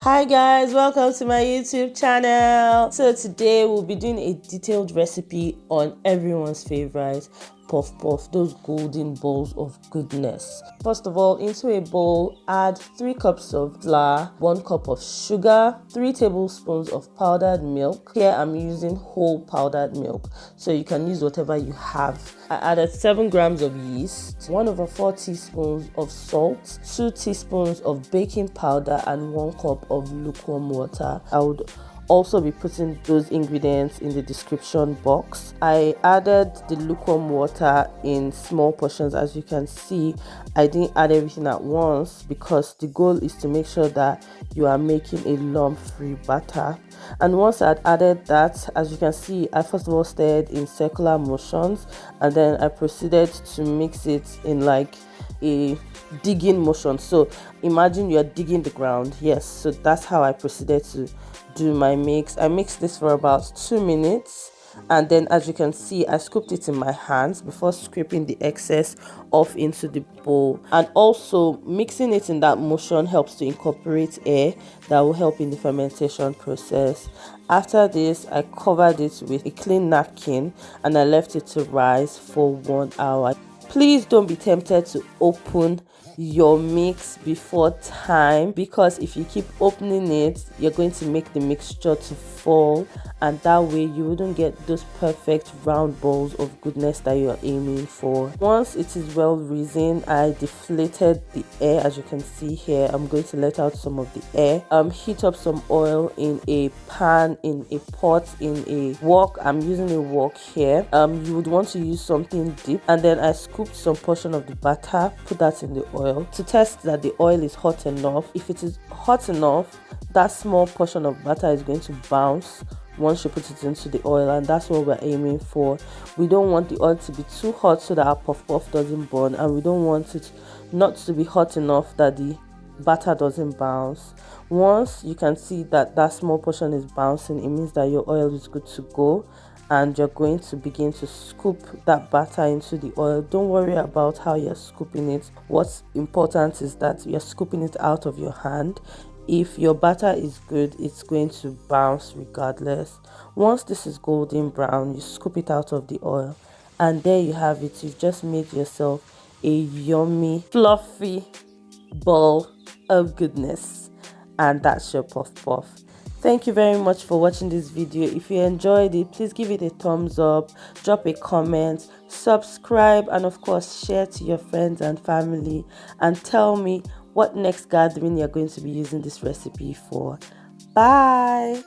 Hi guys, welcome to my YouTube channel. So today we'll be doing a detailed recipe on everyone's favorite puff puff, those golden balls of goodness. First of all, into a bowl, add 3 cups of flour, 1 cup of sugar, 3 tablespoons of powdered milk. Here I'm using whole powdered milk, so you can use whatever you have. I added 7 grams of yeast, 1/4 teaspoons of salt, 2 teaspoons of baking powder, and 1 cup of lukewarm water. I would also be putting those ingredients in the description box. I added the lukewarm water in small portions. As you can see, I didn't add everything at once because the goal is to make sure that you are making a lump-free batter. And once I'd added that, as you can see, I first of all stirred in circular motions, and then I proceeded to mix it in like a digging motion. So imagine you're digging the ground. Yes, so that's how I proceeded to do my mix. I mixed this for about 2 minutes, and then as you can see, I scooped it in my hands before scraping the excess off into the bowl. And also mixing it in that motion helps to incorporate air that will help in the fermentation process. After this, I covered it with a clean napkin and I left it to rise for 1 hour. Please don't be tempted to open your mix before time, because if you keep opening it, you're going to make the mixture to fall, and that way you wouldn't get those perfect round balls of goodness that you're aiming for. Once it is well risen, I deflated the air. As you can see here, I'm going to let out some of the air. Heat up some oil in a pan, in a pot, in a wok. I'm using a wok here. You would want to use something deep, and then I scooped some portion of the batter, put that in the oil to test that the oil is hot enough. If it is hot enough, that small portion of batter is going to bounce once you put it into the oil, and that's what we're aiming for. We don't want the oil to be too hot so that our puff puff doesn't burn, and we don't want it not to be hot enough that the batter doesn't bounce. Once you can see that that small portion is bouncing, it means that your oil is good to go, and you're going to begin to scoop that batter into the oil. Don't worry about how you're scooping it. What's important is that you're scooping it out of your hand. If your batter is good, it's going to bounce regardless. Once this is golden brown, you scoop it out of the oil, and there you have it. You've just made yourself a yummy, fluffy ball of goodness, and that's your puff puff. Thank you very much for watching this video. If you enjoyed it, please give it a thumbs up, drop a comment, subscribe, and of course share to your friends and family, and tell me what next gathering you're going to be using this recipe for. Bye.